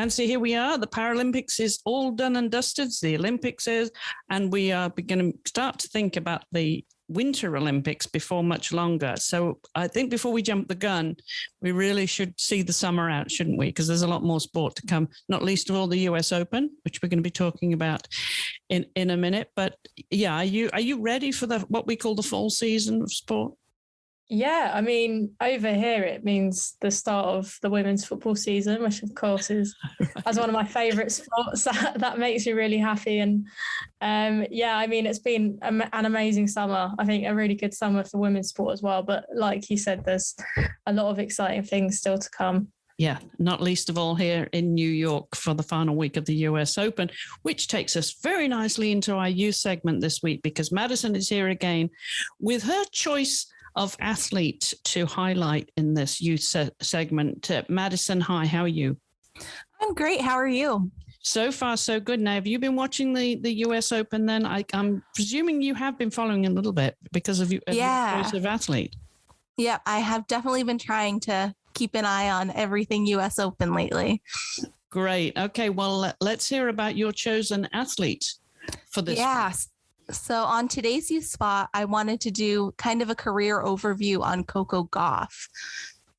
Nancy, here we are. The Paralympics is all done and dusted. The Olympics is, and we are going to start to think about the Winter Olympics before much longer. So I think before we jump the gun, we really should see the summer out, shouldn't we? Because there's a lot more sport to come, not least of all the US Open, which we're going to be talking about in a minute. But yeah, are you ready for what we call the fall season of sport? Yeah, I mean, over here it means the start of the women's football season, which of course is as one of my favourite sports. That makes me really happy. And yeah, I mean, it's been an amazing summer. I think a really good summer for women's sport as well. But like you said, there's a lot of exciting things still to come. Yeah, not least of all here in New York for the final week of the US Open, which takes us very nicely into our youth segment this week, because Madison is here again with her choice of athlete to highlight in this youth segment. Madison, hi, how are you? I'm great. How are you? So far, so good. Now, have you been watching the US Open then? I'm presuming you have been following a little bit because of your choice of athlete. Yeah, I have definitely been trying to keep an eye on everything US Open lately. Great. Okay, well, let's hear about your chosen athlete for this. Yes. So on today's Youth Spot, I wanted to do kind of a career overview on Coco Gauff.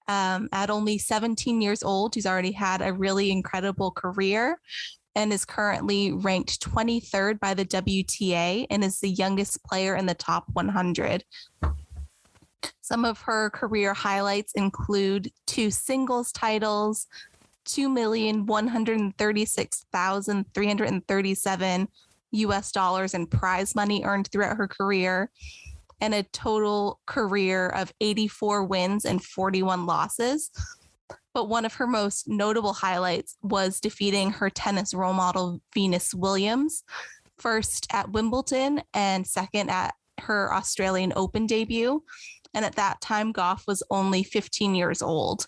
At only 17 years old, she's already had a really incredible career and is currently ranked 23rd by the WTA and is the youngest player in the top 100. Some of her career highlights include 2 singles titles, $2,136,337 US dollars in prize money earned throughout her career, and a total career of 84 wins and 41 losses. But one of her most notable highlights was defeating her tennis role model, Venus Williams, first at Wimbledon and second at her Australian Open debut. And at that time, Gauff was only 15 years old.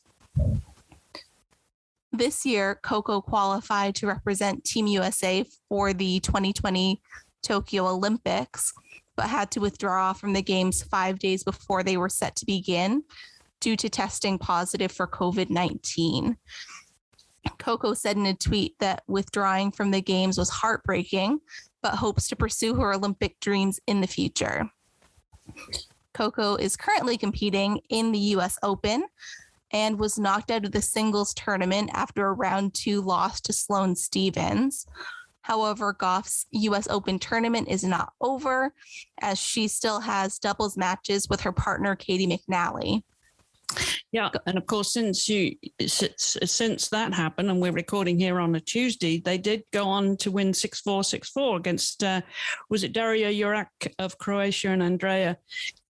This year, Coco qualified to represent Team USA for the 2020 Tokyo Olympics, but had to withdraw from the games 5 days before they were set to begin due to testing positive for COVID-19. Coco said in a tweet that withdrawing from the games was heartbreaking, but hopes to pursue her Olympic dreams in the future. Coco is currently competing in the US Open and was knocked out of the singles tournament after a round 2 loss to Sloane Stephens. However, Gauff's US Open tournament is not over, as she still has doubles matches with her partner, Katie McNally. Yeah, and of course, since that happened, and we're recording here on a Tuesday, they did go on to win 6-4, 6-4 against, was it Daria Jurak of Croatia and Andrea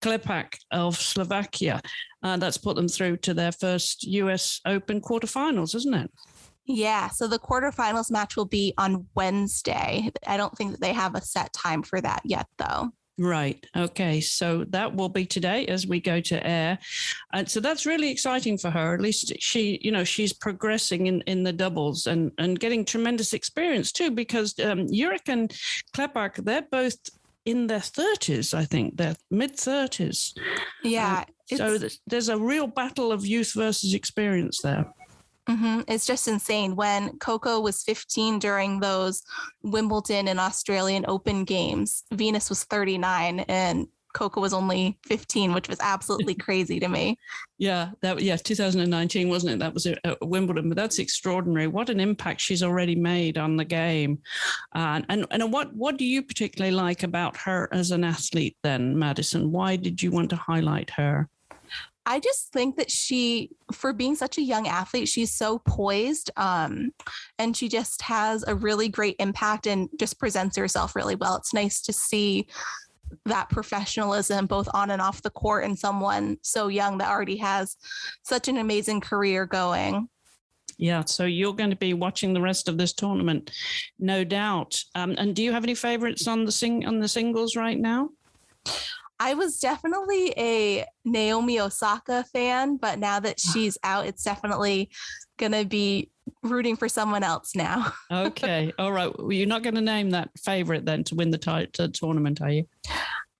Klepak of Slovakia? That's put them through to their first US Open quarterfinals, isn't it? Yeah, so the quarterfinals match will be on Wednesday. I don't think that they have a set time for that yet, though. Right. Okay. So that will be today as we go to air. And so that's really exciting for her. At least she's progressing in the doubles and getting tremendous experience too, because Jurak and Klepak, they're both in their 30s, I think. They're mid-30s. Yeah. So there's a real battle of youth versus experience there. Mm-hmm. It's just insane. When Coco was 15 during those Wimbledon and Australian Open games, Venus was 39 and Coco was only 15, which was absolutely crazy to me. Yeah, 2019, wasn't it? That was at Wimbledon, but that's extraordinary. What an impact she's already made on the game. And what do you particularly like about her as an athlete then, Madison? Why did you want to highlight her? I just think that for being such a young athlete, she's so poised, and she just has a really great impact and just presents herself really well. It's nice to see that professionalism both on and off the court in someone so young that already has such an amazing career going. Yeah, so you're going to be watching the rest of this tournament, no doubt. And do you have any favorites on the singles right now? I was definitely a Naomi Osaka fan, but now that she's out, it's definitely going to be rooting for someone else now. Okay. All right. Well, you're not going to name that favorite then to win the tournament, are you?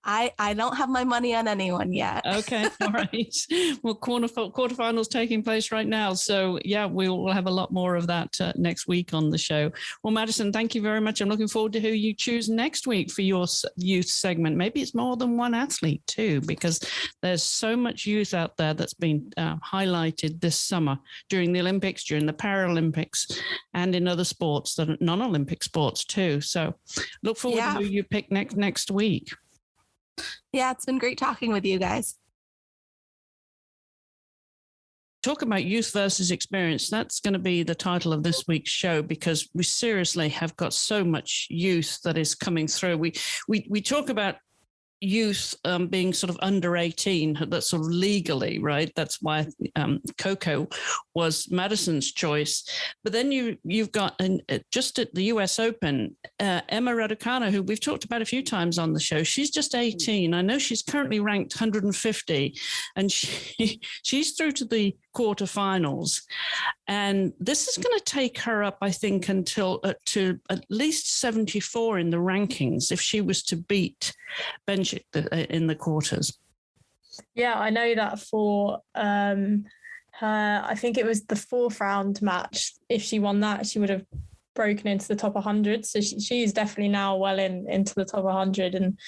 I don't have my money on anyone yet. Okay, all right. Well, quarterfinals taking place right now. So, yeah, we'll have a lot more of that next week on the show. Well, Madison, thank you very much. I'm looking forward to who you choose next week for your youth segment. Maybe it's more than one athlete too, because there's so much youth out there that's been highlighted this summer during the Olympics, during the Paralympics, and in other sports, that are non-Olympic sports too. So look forward to who you pick next week. Yeah, it's been great talking with you guys. Talk about youth versus experience. That's going to be the title of this week's show, because we seriously have got so much youth that is coming through. We talk about youth being sort of under 18, that's sort of legally, right? That's why Coco was Madison's choice. But then you've got, just at the US Open, Emma Raducanu, who we've talked about a few times on the show. She's just 18. I know she's currently ranked 150, and she's through to the quarterfinals. And this is going to take her up, I think, until to at least 74 in the rankings if she was to beat Benchik in the quarters. Yeah, I know that for her, I think it was the fourth round match. If she won that, she would have broken into the top 100. So she is definitely now well into the top 100. And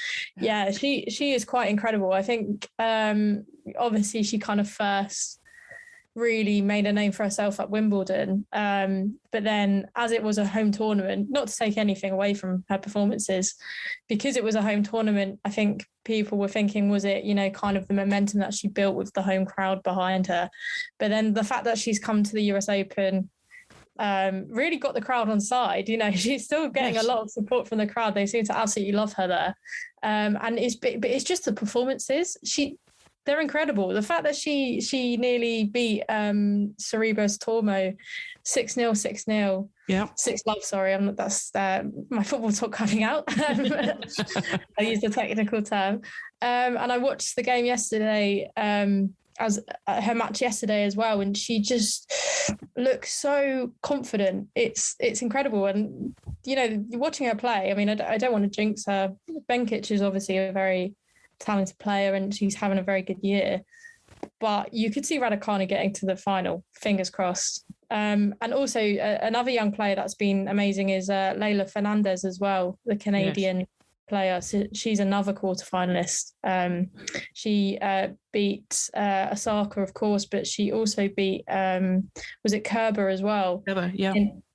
yeah, she is quite incredible. I think obviously she kind of first really made a name for herself at Wimbledon. But then as it was a home tournament, not to take anything away from her performances, because it was a home tournament, I think people were thinking, was it, kind of the momentum that she built with the home crowd behind her? But then the fact that she's come to the US Open really got the crowd on side. She's still getting a lot of support from the crowd. They seem to absolutely love her there. And it's just the performances. They're incredible. The fact that she nearly beat Cerebros Tormo 6-0, 6-0. Yeah. 6-love, sorry. That's my football talk coming out. I used the technical term. And I watched the game yesterday, as her match yesterday as well, and she just looks so confident. It's incredible. And, watching her play, I mean, I don't want to jinx her. Benkic is obviously a very talented player and she's having a very good year, but you could see Raducanu getting to the final, fingers crossed. And also another young player that's been amazing is Leila Fernandez as well, the Canadian player. So she's another quarterfinalist. She beat Osaka, of course, but she also beat was it Kerber as well? Kerber, yeah.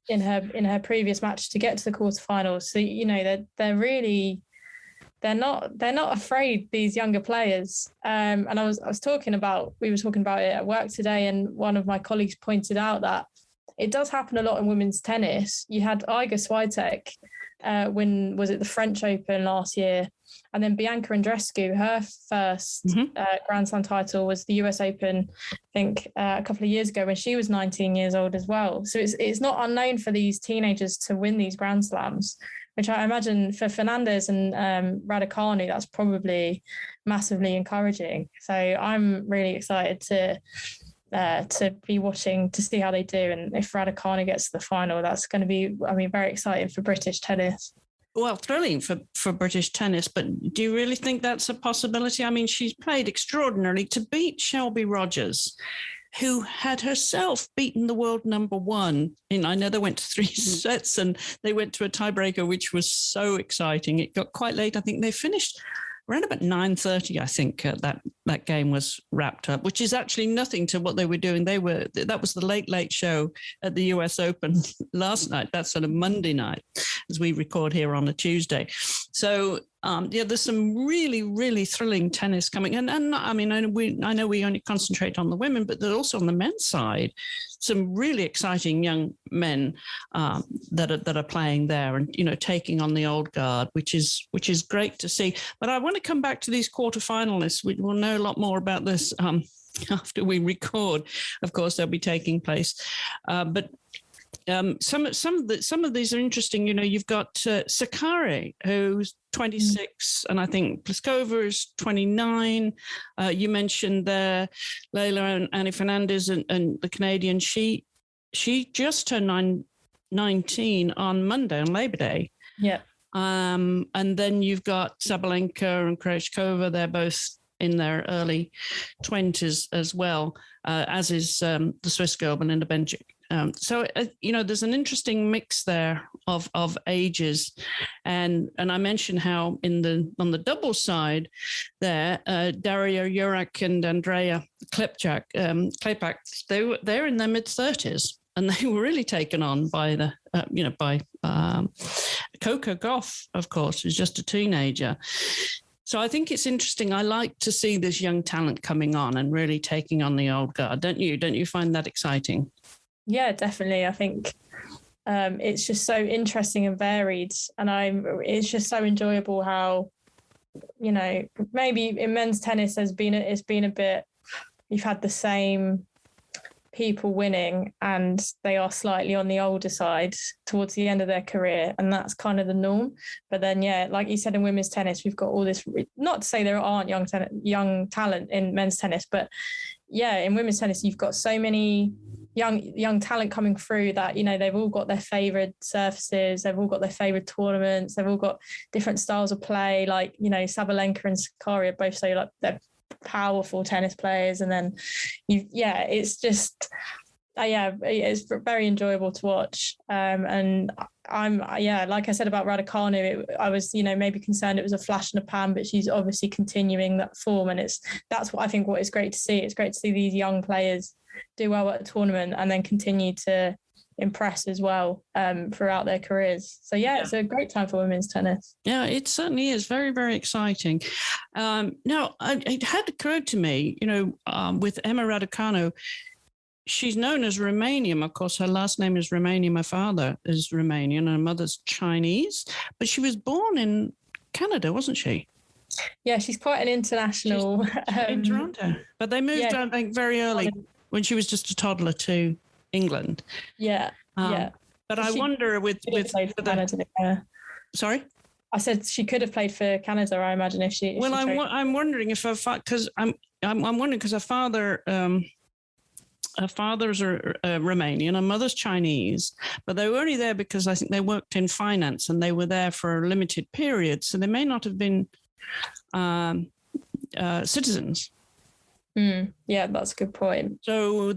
In her previous match to get to the quarterfinals. So they're really. They're not afraid, these younger players. And we were talking about it at work today, and one of my colleagues pointed out that it does happen a lot in women's tennis. You had Iga Swiatek win, was it the French Open last year? And then Bianca Andreescu, her first Grand Slam title was the US Open, I think a couple of years ago when she was 19 years old as well. So it's not unknown for these teenagers to win these Grand Slams, which I imagine for Fernandez and Raducanu, that's probably massively encouraging. So I'm really excited to be watching to see how they do. And if Raducanu gets to the final, that's going to be, very exciting for British tennis. Well, thrilling for British tennis, but do you really think that's a possibility? I mean, she's played extraordinarily to beat Shelby Rogers, who had herself beaten the world number one. I know they went to 3 sets and they went to a tiebreaker, which was so exciting. It got quite late. I think they finished around about 9:30, I think that game was wrapped up, which is actually nothing to what they were doing. That was the late show at the US Open last night. That's sort of Monday night as we record here on a Tuesday. So there's some really, really thrilling tennis coming. And I know we only concentrate on the women, but there's also on the men's side, some really exciting young men that are playing there and, taking on the old guard, which is great to see. But I want to come back to these quarterfinalists. We will know a lot more about this after we record. Of course, they'll be taking place. But some of these are interesting. You've got Sakkari, who's 26, and I think Pliskova is 29. You mentioned there Leila and Annie Fernandez and the Canadian. She just turned 19 on Monday, on Labor Day. Yeah. And then you've got Sabalenka and Krejcikova. They're both in their early 20s as well, as is the Swiss girl, Belinda Bencic. So there's an interesting mix there of ages, and I mentioned how on the double side there, Daria Jurak and Andrea Klepčak, they're in their mid-30s, and they were really taken on by by Coco Gauff, of course, who's just a teenager. So I think it's interesting. I like to see this young talent coming on and really taking on the old guard. Don't you? Don't you find that exciting? Yeah, definitely. I think it's just so interesting and varied, and it's just so enjoyable how, maybe in men's tennis it's been a bit, you've had the same people winning and they are slightly on the older side towards the end of their career, and that's kind of the norm. But then, yeah, like you said, in women's tennis, we've got all this, not to say there aren't young talent in men's tennis, but yeah, in women's tennis, you've got so many young talent coming through that, they've all got their favorite surfaces, they've all got their favorite tournaments, they've all got different styles of play. Like, Sabalenka and Sakkari are both so like they're powerful tennis players, and then it's just it's very enjoyable to watch. And I'm like I said about Raducanu, I was maybe concerned it was a flash in the pan, but she's obviously continuing that form, and that's what I think what is great to see. It's great to see these young players do well at a tournament and then continue to impress as well throughout their careers. So it's a great time for women's tennis. Yeah, it certainly is very, very exciting. Now, it had occurred to me, with Emma Raducanu, she's known as Romanian. Of course, her last name is Romanian. My father is Romanian and her mother's Chinese, but she was born in Canada, wasn't she? Yeah, she's quite an international. She's in Toronto, but they moved, I think, very early when she was just a toddler to England. Yeah, But I wonder with Canada. Sorry, I said she could have played for Canada. I imagine if she. Well, I'm wondering if her because I'm wondering because her father. Her father's Romanian, her mother's Chinese, but they were only there because I think they worked in finance and they were there for a limited period. So they may not have been citizens. Yeah, that's a good point. So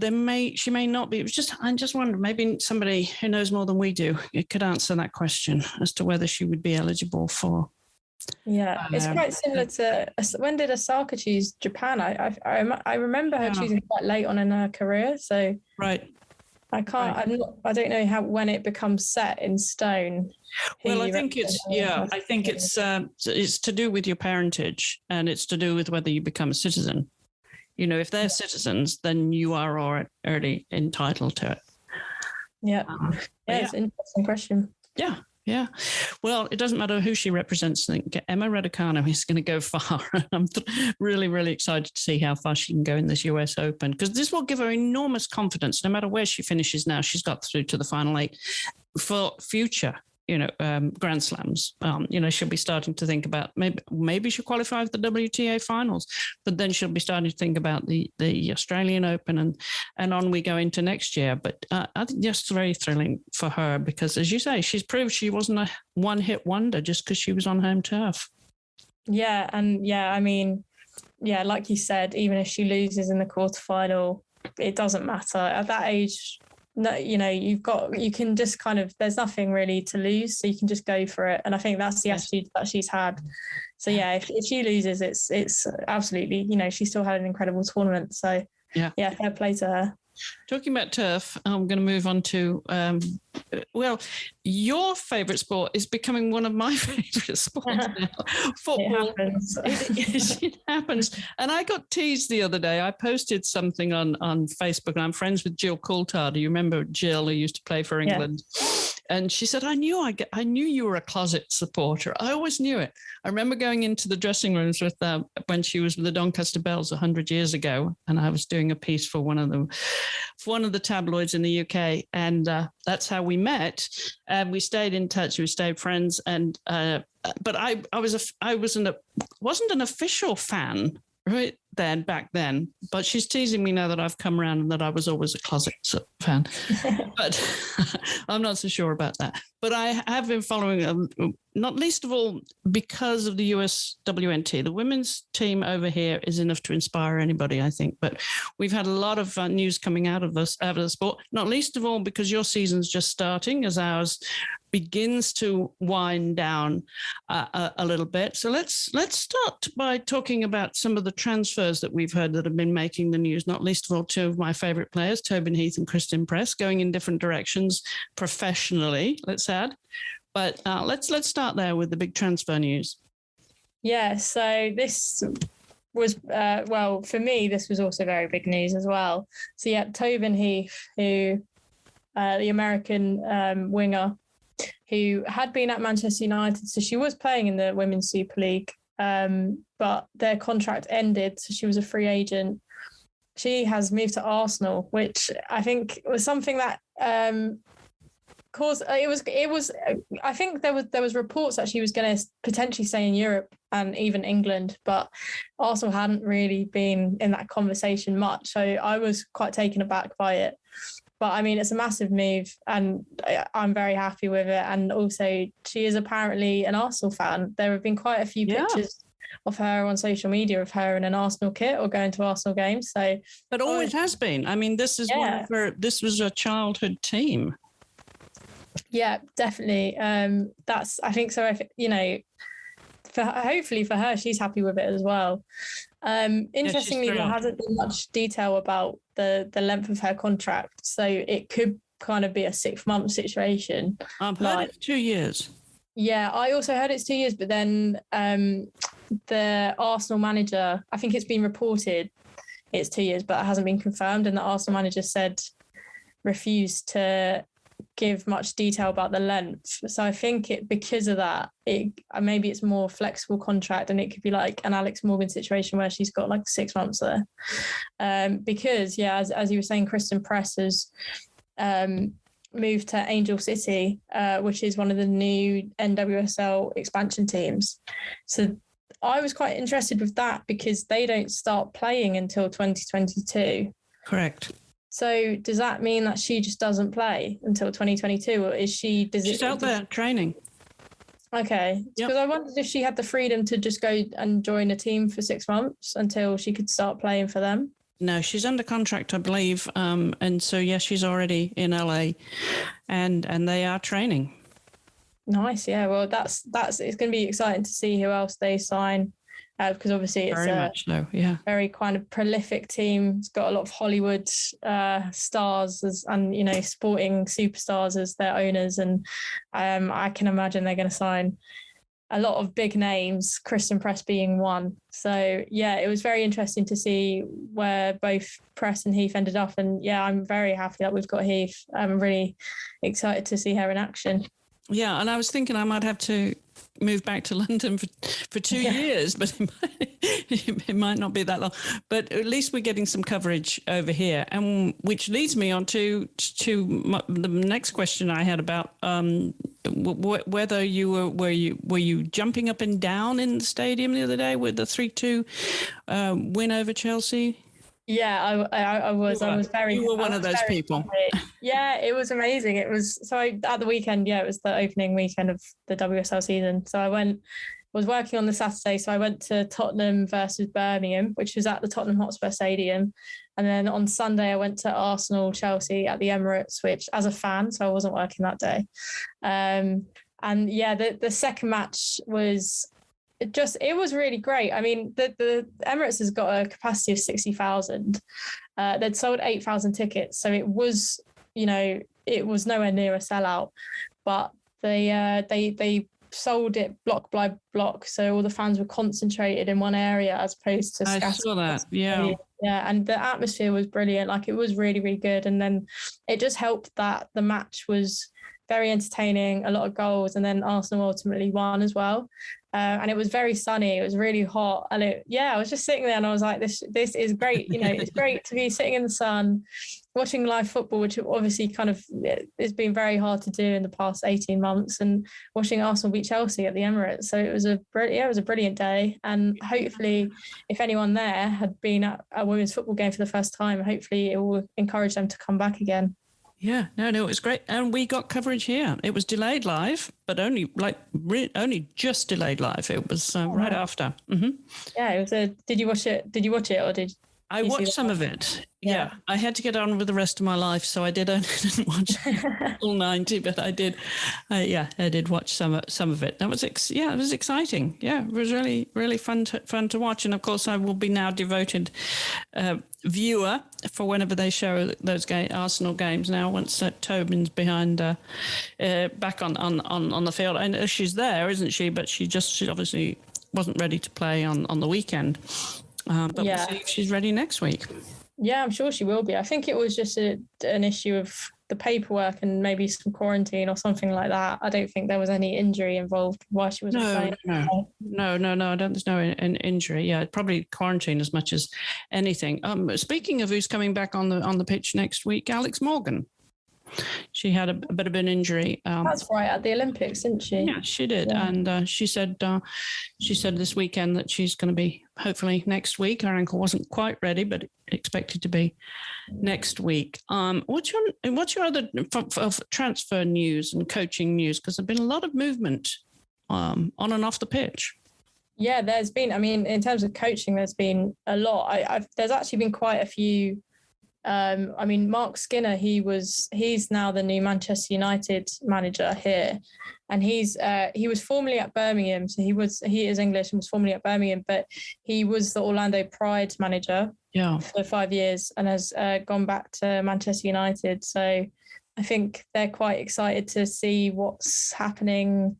she may not be. I just wonder, maybe somebody who knows more than we do could answer that question as to whether she would be eligible for. Yeah, it's quite similar to when did Osaka choose Japan? I remember her choosing quite late on in her career. So right, I can't. I don't know when it becomes set in stone. Well, I think it's to do with your parentage, and it's to do with whether you become a citizen. If they're citizens, then you are already entitled to it. Yeah, it's an interesting question. Yeah. Well, it doesn't matter who she represents. I think Emma Raducanu is going to go far. I'm really, really excited to see how far she can go in this US Open, because this will give her enormous confidence. No matter where she finishes now, she's got through to the final 8 for future, Grand Slams. She'll be starting to think about maybe she'll qualify for the WTA finals, but then she'll be starting to think about the Australian Open and on we go into next year. But I think that's very thrilling for her because, as you say, she's proved she wasn't a one-hit wonder just because she was on home turf. Yeah, and I mean, like you said, even if she loses in the quarterfinal, it doesn't matter at that age. No, you can just kind of, there's nothing really to lose, so you can just go for it. And I think that's the attitude that she's had. So if she loses, it's absolutely, she still had an incredible tournament. So fair play to her. Talking about turf, I'm going to move on to, your favourite sport is becoming one of my favourite sports now. Football. It happens. And I got teased the other day. I posted something on Facebook, and I'm friends with Jill Coulthard. Do you remember Jill, who used to play for England? Yeah. And she said, I knew you were a closet supporter. I always knew it. I remember going into the dressing rooms with when she was with the Doncaster Bells 100 years ago, and I was doing a piece for one of the tabloids in the UK, and that's how we met. And we stayed in touch. We stayed friends. And but I wasn't an official fan, right? back then, but she's teasing me now that I've come around and that I was always a closet fan. But I'm not so sure about that. But I have been following, not least of all because of the US WNT. The women's team over here is enough to inspire anybody, I think. But we've had a lot of news coming out of the sport, not least of all because your season's just starting as ours begins to wind down a little bit. So let's start by talking about some of the transfers that we've heard that have been making the news, not least of all two of my favorite players, Tobin Heath and Kristen Press, going in different directions professionally, let's add. But let's start there with the big transfer news. Yeah, so this was, well, for me, this was also very big news as well. So yeah, Tobin Heath, who, the American winger, who had been at Manchester United. So she was playing in the Women's Super League, but their contract ended. So she was a free agent. She has moved to Arsenal, which I think was something that caused, it was, I think there was reports that she was going to potentially stay in Europe and even England, but Arsenal hadn't really been in that conversation much. So I was quite taken aback by it. But I mean, it's a massive move and I'm very happy with it. And also she is apparently an Arsenal fan. There have been quite a few pictures of her on social media of her in an Arsenal kit or going to Arsenal games. So, but always has been. I mean, this is one of her, this was a childhood team. Yeah, definitely. That's, I think so. You know, hopefully for her, she's happy with it as well. Interestingly, there hasn't been much detail about the length of her contract, so it could kind of be a 6-month situation. I've heard it's 2 years. Yeah, I also heard it's 2 years, but then the Arsenal manager, I think it's been reported it's 2 years, but it hasn't been confirmed, and the Arsenal manager refused to give much detail about the length. So I think because of that, maybe it's more flexible contract, and it could be like an Alex Morgan situation where she's got like 6 months there. Because as you were saying, Kristen Press has moved to Angel City, which is one of the new NWSL expansion teams. So I was quite interested with that because they don't start playing until 2022. Correct. So does that mean that she just doesn't play until 2022, or is she? She's out there training. Okay, because I wondered if she had the freedom to just go and join a team for 6 months until she could start playing for them. No, she's under contract, I believe, and so she's already in LA, and they are training. Nice, yeah. Well, that's it's going to be exciting to see who else they sign. Because obviously it's very kind of prolific team. It's got a lot of Hollywood stars and sporting superstars as their owners, and I can imagine they're going to sign a lot of big names, Kristen Press being one. So it was very interesting to see where both Press and Heath ended up, and I'm very happy that we've got Heath. I'm really excited to see her in action. Yeah, and I was thinking I might have to move back to London for 2 years, but it might not be that long. But at least we're getting some coverage over here, and which leads me on to the next question I had about whether you were you jumping up and down in the stadium the other day with the 3-2 win over Chelsea. Yeah, I was. I was very. You were one of those people. Yeah, it was amazing. It was at the weekend. Yeah, it was the opening weekend of the WSL season. So I was working on the Saturday. So I went to Tottenham versus Birmingham, which was at the Tottenham Hotspur Stadium, and then on Sunday I went to Arsenal Chelsea at the Emirates, which as a fan, so I wasn't working that day. The second match was. It was really great. I mean, the Emirates has got a capacity of 60,000. They'd sold 8,000 tickets, so it was nowhere near a sellout. But they sold it block by block, so all the fans were concentrated in one area as opposed to scattered. I saw that. Yeah, and the atmosphere was brilliant. Like, it was really, really good. And then it just helped that the match was very entertaining, a lot of goals, and then Arsenal ultimately won as well. And it was very sunny. It was really hot, and I was just sitting there, and I was like, "This is great." You know, it's great to be sitting in the sun, watching live football, which obviously kind of has been very hard to do in the past 18 months, and watching Arsenal beat Chelsea at the Emirates. So it was a brilliant day, and hopefully, if anyone there had been at a women's football game for the first time, hopefully it will encourage them to come back again. Yeah, no, it was great. And we got coverage here. It was delayed live, but only just delayed live. It was right after. Mm-hmm. Yeah, it was did you watch it? Did you watch it, or did I watched some of it? Yeah, I had to get on with the rest of my life, so I didn't watch all 90, but I did. I did watch some of it. That was it was exciting. Yeah, it was really really fun to watch, and of course I will be now devoted viewer for whenever they show those Arsenal games now. Once Tobin's behind back on the field, I know she's there, isn't she? But she obviously wasn't ready to play on the weekend. But we'll see if she's ready next week. Yeah, I'm sure she will be. I think it was just an issue of the paperwork and maybe some quarantine or something like that. I don't think there was any injury involved while she was playing. No. I don't. There's no injury. Yeah, probably quarantine as much as anything. Speaking of who's coming back on the pitch next week, Alex Morgan. She had a bit of an injury. That's right, at the Olympics, didn't she? Yeah, she did. Yeah. And she said this weekend that she's going to be hopefully next week. Her ankle wasn't quite ready, but expected to be next week. What's your other transfer news and coaching news? Because there's been a lot of movement on and off the pitch. Yeah, there's been. I mean, in terms of coaching, there's been a lot. There's actually been quite a few. I mean, Mark Skinner, he's now the new Manchester United manager here, and he was formerly at Birmingham, so he is English and was formerly at Birmingham, but he was the Orlando Pride manager for 5 years and has gone back to Manchester United. So I think they're quite excited to see what's happening.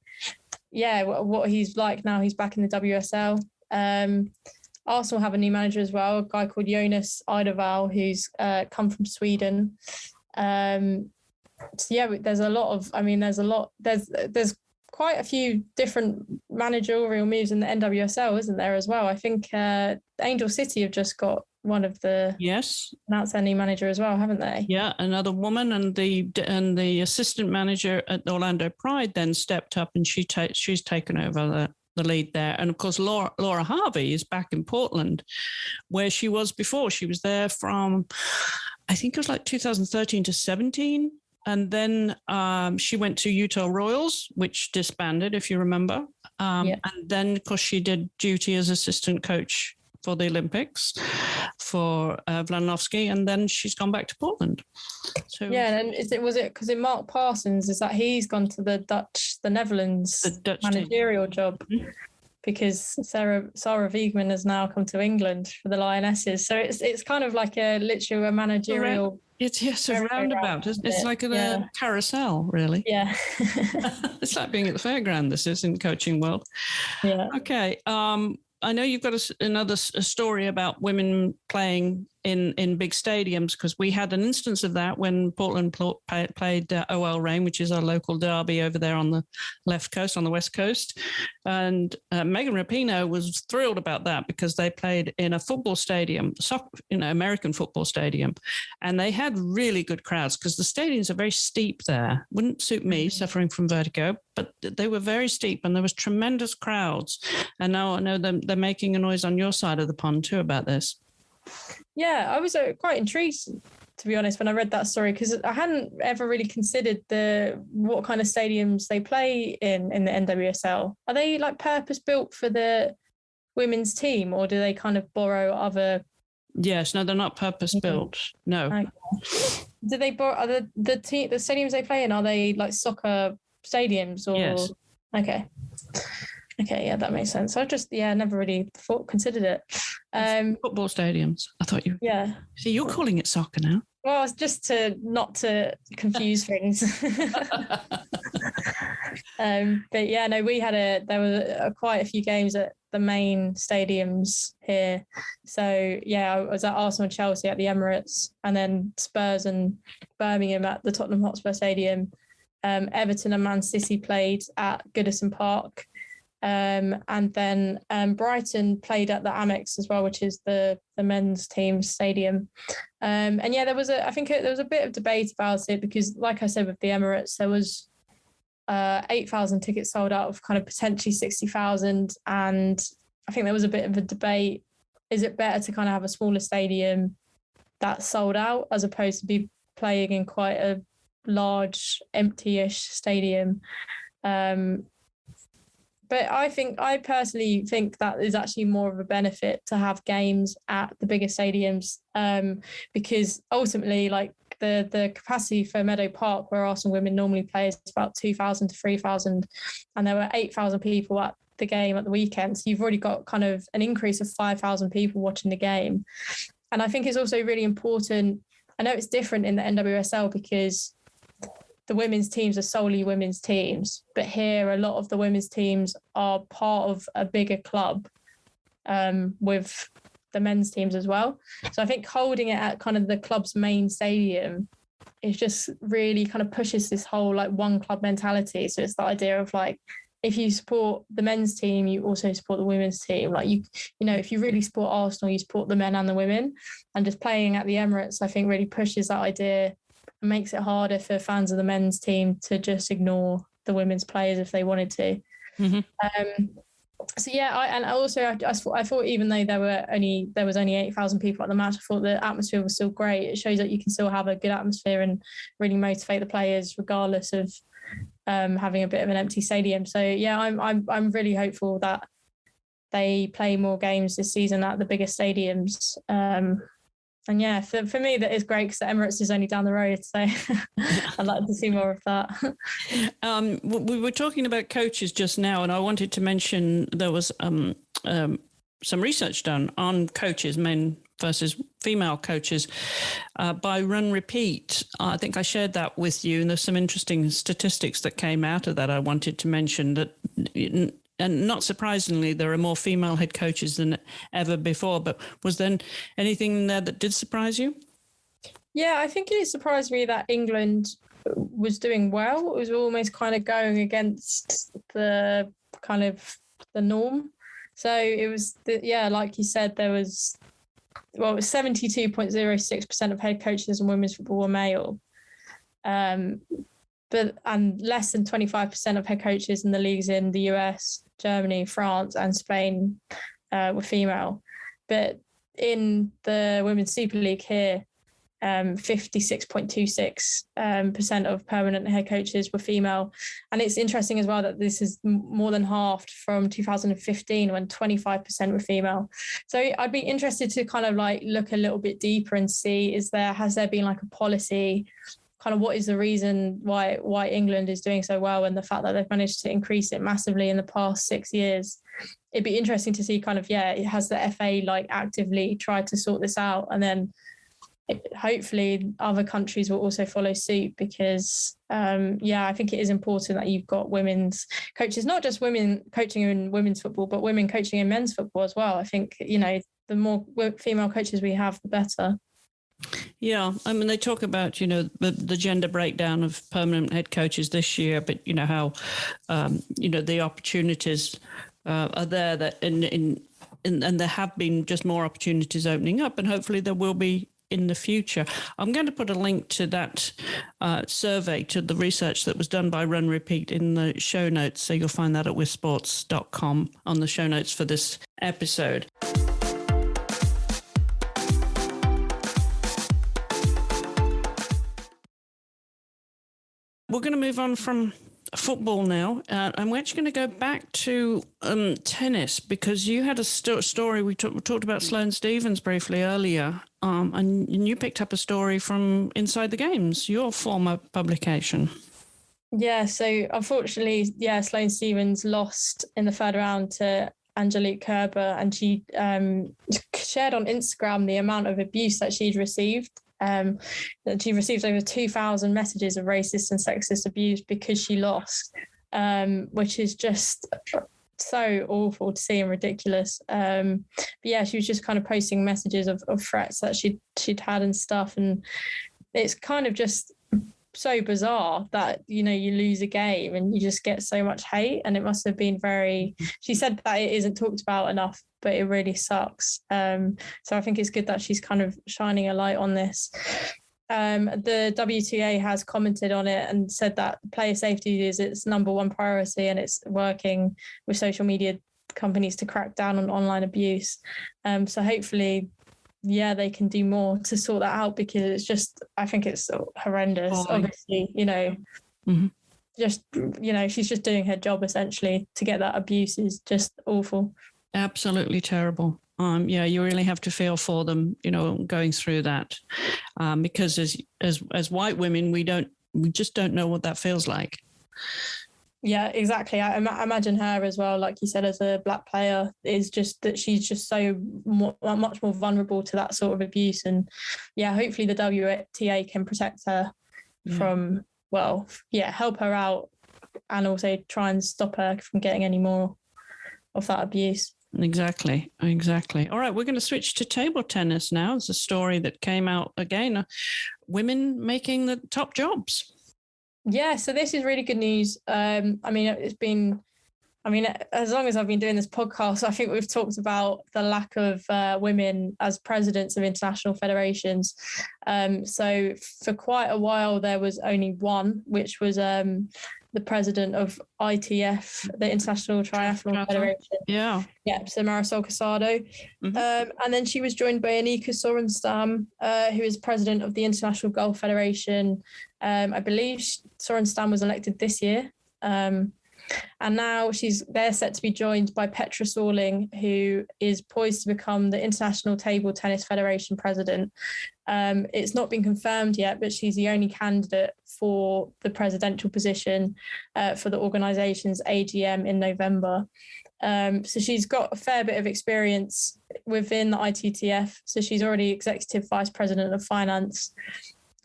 Yeah, what he's like now. He's back in the WSL. Arsenal have a new manager as well, a guy called Jonas Eidevall, who's come from Sweden. So yeah, there's quite a few different managerial moves in the NWSL, isn't there, as well? I think Angel City have just got one of the announced their new manager as well, haven't they? Yeah, another woman, and the assistant manager at Orlando Pride then stepped up, and she's taken over the lead there. And of course, Laura Harvey is back in Portland, where she was before. She was there from, I think it was like 2013 to 17. And then she went to Utah Royals, which disbanded, if you remember. And then, of course, she did duty as assistant coach for the Olympics for Vlanovsky, and then she's gone back to Portland. So and was it because Mark Parsons, is that he's gone to the Netherlands managerial team. Job, because Sarah Wiegman has now come to England for the Lionesses. So it's kind of like literally a managerial. It's a roundabout. It's like a carousel, really. Yeah. It's like being at the fairground. This is in coaching world. Yeah. Okay. I know you've got another story about women playing in big stadiums, because we had an instance of that when Portland played OL Reign, which is our local derby over there on the left coast, on the west coast. And Megan Rapinoe was thrilled about that, because they played in a football stadium, American football stadium, and they had really good crowds, because the stadiums are very steep there. Wouldn't suit me, suffering from vertigo, but they were very steep, and there was tremendous crowds. And now I know they're making a noise on your side of the pond too about this. Yeah, I was quite intrigued, to be honest, when I read that story, because I hadn't ever really considered what kind of stadiums they play in the NWSL. Are they like purpose built for the women's team, or do they kind of borrow other? Yes, no, they're not purpose built. No. Okay. Do they borrow the stadiums they play in? Are they like soccer stadiums or? Yes. Okay, yeah, that makes sense. I just, never really considered it. Football stadiums. I thought you. Yeah. See, you're calling it soccer now. Well, it's just not to confuse things. But yeah, no, there were quite a few games at the main stadiums here. So yeah, I was at Arsenal, Chelsea at the Emirates, and then Spurs and Birmingham at the Tottenham Hotspur Stadium. Everton and Man City played at Goodison Park. And then Brighton played at the Amex as well, which is the men's team stadium. And yeah, there was a bit of debate about it because, like I said, with the Emirates, there was 8,000 tickets sold out of kind of potentially 60,000. And I think there was a bit of a debate. Is it better to kind of have a smaller stadium that's sold out as opposed to be playing in quite a large, empty-ish stadium? But I personally think that is actually more of a benefit to have games at the bigger stadiums, because ultimately, like the capacity for Meadow Park, where Arsenal women normally play, is about 2,000 to 3,000, and there were 8,000 people at the game at the weekend. So you've already got kind of an increase of 5,000 people watching the game. And I think it's also really important. I know it's different in the NWSL because the women's teams are solely women's teams, but here a lot of the women's teams are part of a bigger club with the men's teams as well. So I think holding it at kind of the club's main stadium is just really kind of pushes this whole like one club mentality. So it's the idea of like, if you support the men's team, you also support the women's team. Like you know, if you really support Arsenal, you support the men and the women. And just playing at the Emirates, I think really pushes that idea and makes it harder for fans of the men's team to just ignore the women's players if they wanted to. Mm-hmm. So yeah, I thought even though there was only 8,000 people at the match, I thought the atmosphere was still great. It shows that you can still have a good atmosphere and really motivate the players regardless of having a bit of an empty stadium. So yeah, I'm really hopeful that they play more games this season at the bigger stadiums. And yeah, for me, that is great because the Emirates is only down the road. So I'd like to see more of that. We were talking about coaches just now, and I wanted to mention there was some research done on coaches, men versus female coaches, by Run Repeat. I think I shared that with you, and there's some interesting statistics that came out of that I wanted to mention that... And not surprisingly, there are more female head coaches than ever before. But was there anything there that did surprise you? Yeah, I think it surprised me that England was doing well. It was almost kind of going against the kind of the norm. So it was, like you said, it was 72.06% of head coaches in women's football were male. And less than 25% of head coaches in the leagues in the US, Germany, France, and Spain were female. But in the Women's Super League here, 56.26% of permanent head coaches were female. And it's interesting as well that this is more than halved from 2015 when 25% were female. So I'd be interested to kind of like look a little bit deeper and see, has there been like a policy, kind of what is the reason why England is doing so well, and the fact that they've managed to increase it massively in the past 6 years. It'd be interesting to see kind of, has the FA like actively tried to sort this out, and then hopefully other countries will also follow suit because, I think it is important that you've got women's coaches, not just women coaching in women's football, but women coaching in men's football as well. I think, the more female coaches we have, the better. Yeah, I mean, they talk about, the gender breakdown of permanent head coaches this year, but how, the opportunities are there that and there have been just more opportunities opening up, and hopefully there will be in the future. I'm going to put a link to that survey, to the research that was done by Run Repeat in the show notes. So you'll find that at wisports.com on the show notes for this episode. We're going to move on from football now, and we're actually going to go back to tennis, because you had a story. We talked about Sloane Stephens briefly earlier, and you picked up a story from Inside the Games, your former publication. Yeah, so unfortunately, Sloane Stephens lost in the third round to Angelique Kerber, and she shared on Instagram the amount of abuse that she'd received. That she received over 2,000 messages of racist and sexist abuse because she lost, which is just so awful to see and ridiculous. But yeah, she was just kind of posting messages of threats that she'd had and stuff, and it's kind of just so bizarre that, you know, you lose a game and you just get so much hate. And it must have been she said that it isn't talked about enough, but it really sucks. So I think it's good that she's kind of shining a light on this. The WTA has commented on it and said that player safety is its number one priority, and it's working with social media companies to crack down on online abuse. So hopefully, they can do more to sort that out, because I think it's horrendous. Obviously, you know, just, you know, she's just doing her job essentially. To get that abuse is just awful. Absolutely terrible. You really have to feel for them, you know, going through that, because as white women, we just don't know what that feels like. Yeah, exactly. I imagine her as well, like you said, as a black player, is just that she's just much more vulnerable to that sort of abuse. And hopefully the WTA can protect her from, help her out, and also try and stop her from getting any more of that abuse. Exactly. All right, we're going to switch to table tennis now. It's a story that came out again, women making the top jobs. Yeah, so this is really good news. As long as I've been doing this podcast, I think we've talked about the lack of women as presidents of international federations. So for quite a while, there was only one, which was the president of ITF, the International Triathlon Federation. Yeah, so Marisol Casado. And then she was joined by Annika Sorenstam, who is president of the International Golf Federation. I believe Sorenstam was elected this year. And now they're set to be joined by Petra Sorling, who is poised to become the International Table Tennis Federation president. It's not been confirmed yet, but she's the only candidate for the presidential position for the organization's AGM in November. So she's got a fair bit of experience within the ITTF. So she's already executive vice president of finance.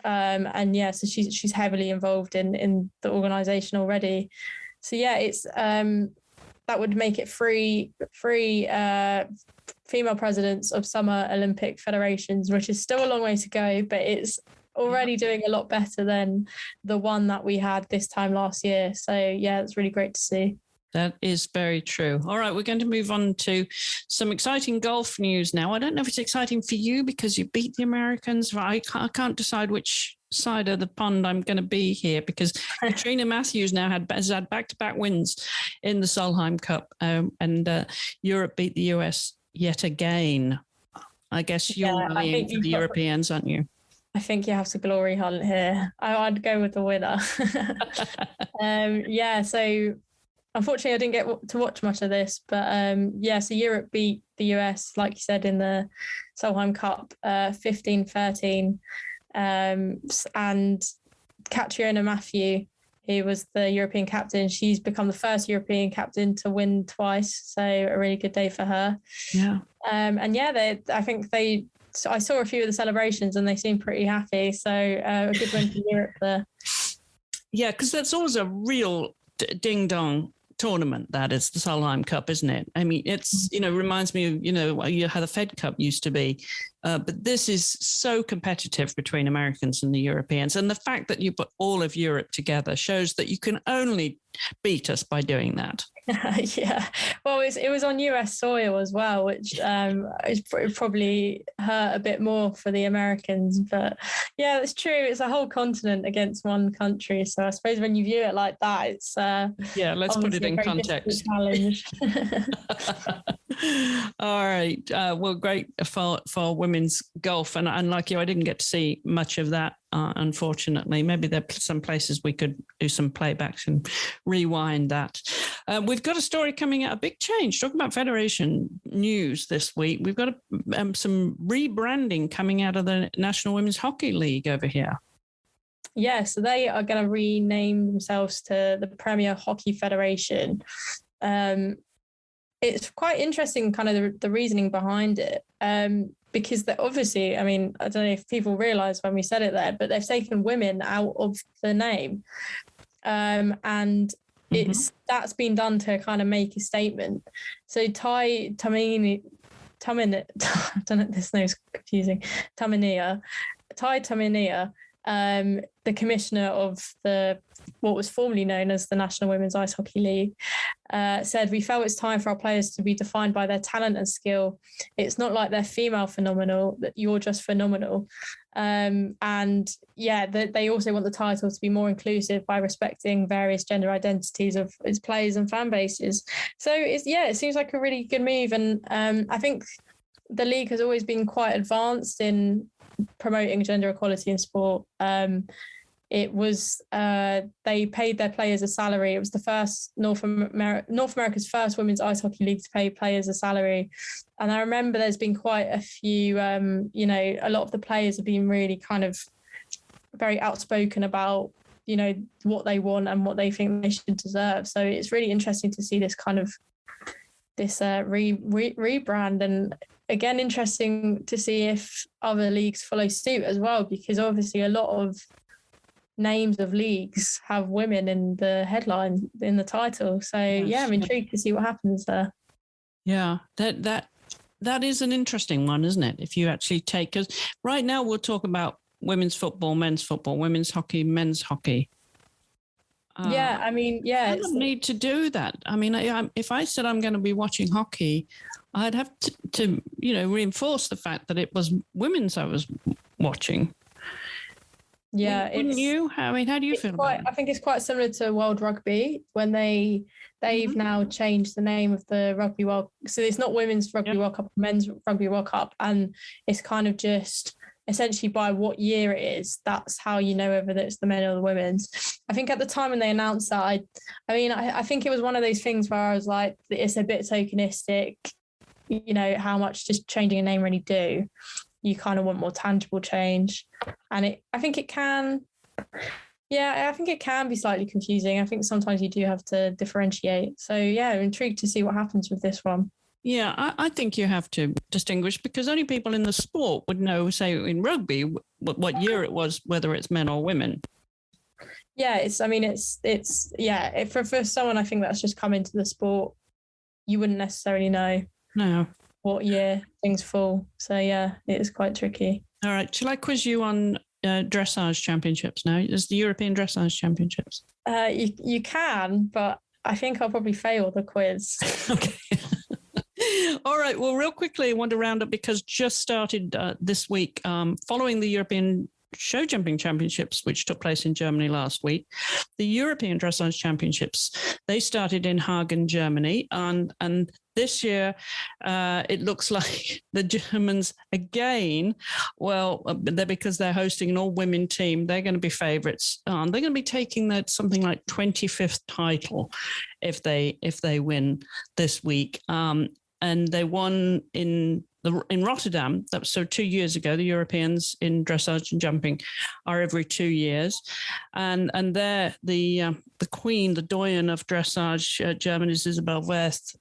So she's heavily involved in the organization already. So it's that would make it three female presidents of summer Olympic federations, which is still a long way to go, but it's already doing a lot better than the one that we had this time last year. So it's really great to see. That is very true. All right, we're going to move on to some exciting golf news now. I don't know if it's exciting for you because you beat the Americans. I can't decide which side of the pond I'm going to be here, because Katrina Matthews now has had back-to-back wins in the Solheim Cup, and Europe beat the US yet again. I guess you're rallying for the Europeans, aren't you? I think you have to glory hunt here. I'd go with the winner. So unfortunately, I didn't get to watch much of this, but so Europe beat the US, like you said, in the Solheim Cup, 15-13. And Catriona Matthew, who was the European captain, she's become the first European captain to win twice. So a really good day for her. Yeah. I saw a few of the celebrations and they seemed pretty happy. So a good win for Europe there. Yeah, because that's always a real ding-dong tournament, that is the Solheim Cup, isn't it? I mean, it's, reminds me of, how the Fed Cup used to be. But this is so competitive between Americans and the Europeans. And the fact that you put all of Europe together shows that you can only beat us by doing that. Well, it was on US soil as well, which probably hurt a bit more for the Americans. But it's true. It's a whole continent against one country. So I suppose when you view it like that, it's let's put it in context. Challenge. All right. Well, great for women's golf, and like you, I didn't get to see much of that. Unfortunately, maybe there are some places we could do some playbacks and rewind that. We've got a story coming out, a big change. Talking about federation news this week, we've got some rebranding coming out of the National Women's Hockey League over here. Yeah, so they are going to rename themselves to the Premier Hockey Federation. It's quite interesting, kind of the reasoning behind it. Because obviously, I mean, I don't know if people realise when we said it there, but they've taken women out of the name. And that's been done to kind of make a statement. So I don't know, this name's confusing. Tai Taimania, the commissioner of what was formerly known as the National Women's Ice Hockey League, said, "We felt it's time for our players to be defined by their talent and skill. It's not like they're female phenomenal, that you're just phenomenal." And yeah, they also want the title to be more inclusive by respecting various gender identities of its players and fan bases. So it seems like a really good move. And I think the league has always been quite advanced in promoting gender equality in sport. It was they paid their players a salary. It was the first North America's first women's ice hockey league to pay players a salary. And I remember there's been quite a few, a lot of the players have been really kind of very outspoken about, what they want and what they think they should deserve. So it's really interesting to see this kind of rebrand, and again, interesting to see if other leagues follow suit as well, because obviously a lot of names of leagues have women in the headline, in the title. So yes. I'm intrigued to see what happens there. Yeah, that is an interesting one, isn't it? If you actually take, because right now we'll talk about women's football, men's football, women's hockey, men's hockey. I don't need to do that. I mean, if I said I'm going to be watching hockey, I'd have to reinforce the fact that it was women's I was watching. Yeah, wouldn't you? I mean, how do you feel about it? I think it's quite similar to World Rugby when they've now changed the name of the Rugby World. So it's not Women's Rugby World Cup, Men's Rugby World Cup, and it's kind of just essentially by what year it is. That's how you know whether it's the men or the women's. I think at the time when they announced that, I think it was one of those things where I was like, it's a bit tokenistic. How much just changing a name really do? You kind of want more tangible change. And I think it can be slightly confusing. I think sometimes you do have to differentiate. So I'm intrigued to see what happens with this one. Yeah, I think you have to distinguish, because only people in the sport would know, say in rugby, what year it was, whether it's men or women. Yeah, for someone, I think that's just come into the sport, you wouldn't necessarily know. No. What year things fall. So it is quite tricky. All right. Shall I quiz you on dressage championships now? It's the European Dressage Championships. You can, but I think I'll probably fail the quiz. Okay. All right. Well, real quickly, I want to round up, because just started this week, following the European Show Jumping Championships, which took place in Germany last week. The European Dressage Championships, they started in Hagen, Germany, and this year it looks like the Germans again, because they're hosting an all-women team, they're going to be favourites. They're going to be taking that something like 25th title if they win this week. And they won in Rotterdam. That was so 2 years ago. The Europeans in dressage and jumping are every 2 years, and they're the queen, the doyen of dressage. Germany's Isabel Werth.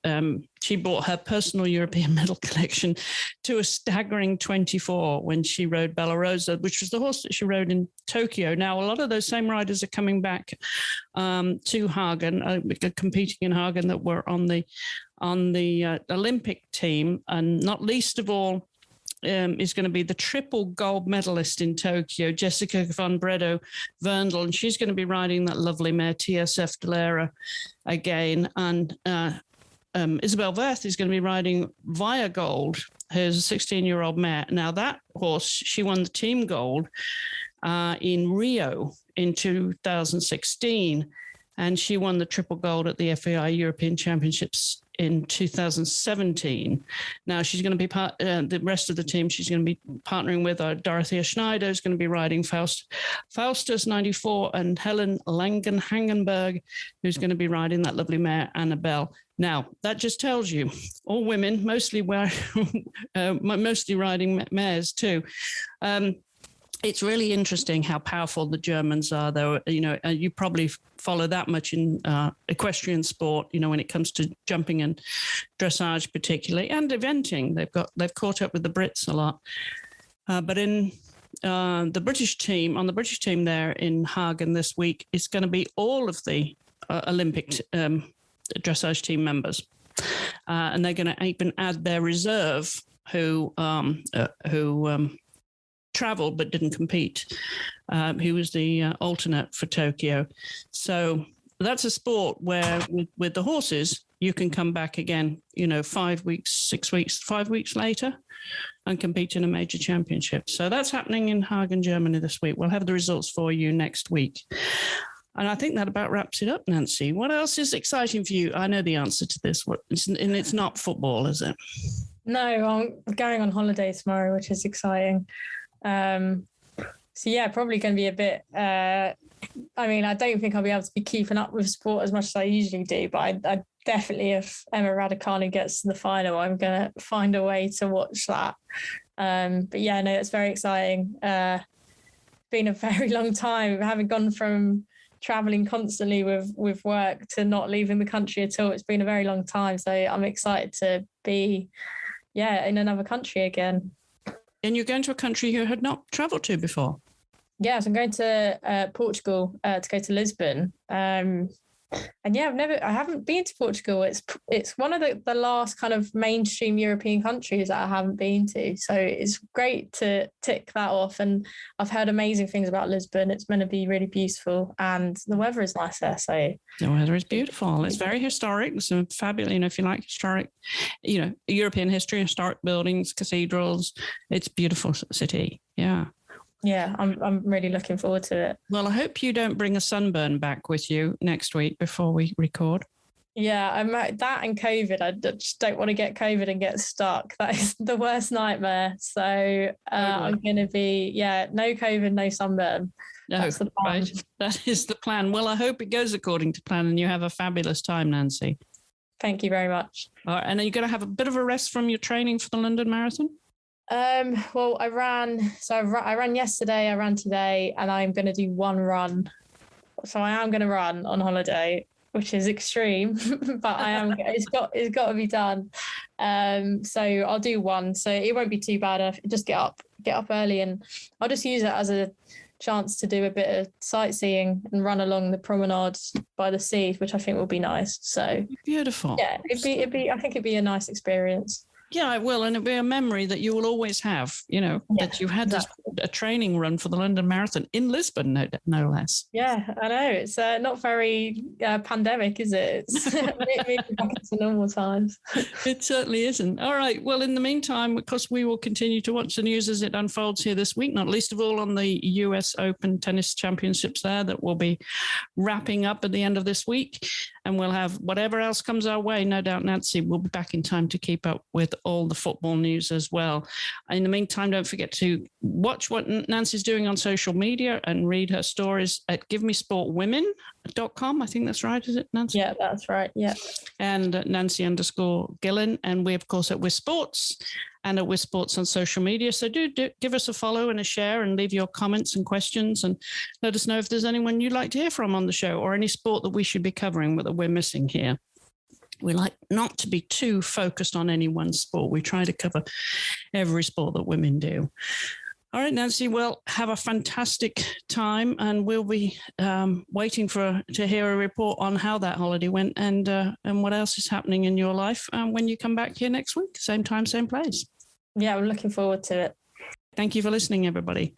She brought her personal European medal collection to a staggering 24 when she rode Bella Rosa, which was the horse that she rode in Tokyo. Now, a lot of those same riders are coming back to Hagen, competing in Hagen, that were on the Olympic team, and not least of all is going to be the triple gold medalist in Tokyo, Jessica von Bredow-Verndl, and she's going to be riding that lovely mare TSF Dalera again, and Isabel Werth is going to be riding Via Gold, who's a 16-year-old mare. Now that horse, she won the team gold in Rio in 2016, and she won the triple gold at the FAI European Championships in 2017. Now she's going to be the rest of the team. She's going to be partnering with Dorothea Schneider, who's going to be riding Faustus 94, and Helen Langen-Hangenberg, who's going to be riding that lovely mare Annabelle. Now that just tells you, all women, mostly riding mares too. It's really interesting how powerful the Germans are, though. You probably follow that much in equestrian sport, when it comes to jumping and dressage particularly, and eventing. They've caught up with the Brits a lot. But in the British team there in Hagen this week, it's going to be all of the Olympic dressage team members. And they're going to even add their reserve who traveled but didn't compete. He was the alternate for Tokyo. So that's a sport where with the horses, you can come back again, 5 weeks, 6 weeks, 5 weeks later and compete in a major championship. So that's happening in Hagen, Germany this week. We'll have the results for you next week. And I think that about wraps it up, Nancy. What else is exciting for you? I know the answer to this, and it's not football, is it? No, I'm going on holiday tomorrow, which is exciting. So yeah, probably going to be a bit, I don't think I'll be able to be keeping up with sport as much as I usually do, but I definitely, if Emma Raducanu gets to the final, I'm going to find a way to watch that. But yeah, no, it's very exciting. Been a very long time, having gone from traveling constantly with work to not leaving the country at all. It's been a very long time. So I'm excited to be, in another country again. And you're going to a country you had not traveled to before? Yes, I'm going to Portugal to go to Lisbon. And yeah, I haven't been to Portugal. It's one of the last kind of mainstream European countries that I haven't been to. So it's great to tick that off. And I've heard amazing things about Lisbon. It's going to be really beautiful, and the weather is nice there. So the weather is beautiful. It's very historic. It's fabulous. If you like historic, European history, historic buildings, cathedrals, it's a beautiful city. Yeah. Yeah, I'm really looking forward to it. Well, I hope you don't bring a sunburn back with you next week before we record. Yeah, I'm that and COVID. I just don't want to get COVID and get stuck. That is the worst nightmare. So I'm going to be, no COVID, no sunburn. No, that's the plan. Right. That is the plan. Well, I hope it goes according to plan and you have a fabulous time, Nancy. Thank you very much. All right, and are you going to have a bit of a rest from your training for the London Marathon? Well, I ran yesterday, I ran today, and I'm going to do one run. So I am going to run on holiday, which is extreme, but it's got to be done. So I'll do one. So it won't be too bad. I'll just get up early, and I'll just use it as a chance to do a bit of sightseeing and run along the promenade by the sea, which I think will be nice. So beautiful. Yeah, I think it'd be a nice experience. Yeah, it will. And it'll be a memory that you will always have, that you had a training run for the London Marathon in Lisbon, no less. Yeah, I know. It's not very pandemic, is it? It's maybe back into normal times. It certainly isn't. All right. Well, in the meantime, of course, we will continue to watch the news as it unfolds here this week, not least of all on the US Open Tennis Championships there that will be wrapping up at the end of this week. And we'll have whatever else comes our way. No doubt, Nancy will be back in time to keep up with all the football news as well. In the meantime, don't forget to watch what Nancy's doing on social media and read her stories at givemesportwomen.com. I think that's right, is it, Nancy? Yeah, that's right. Yeah. And Nancy_Gillen. And we, of course, at WiSP Sports and at WiSP Sports on social media. So do give us a follow and a share and leave your comments and questions and let us know if there's anyone you'd like to hear from on the show or any sport that we should be covering that we're missing here. We like not to be too focused on any one sport. We try to cover every sport that women do. All right, Nancy, well, have a fantastic time, and we'll be waiting to hear a report on how that holiday went and what else is happening in your life when you come back here next week. Same time, same place. Yeah, I'm looking forward to it. Thank you for listening, everybody.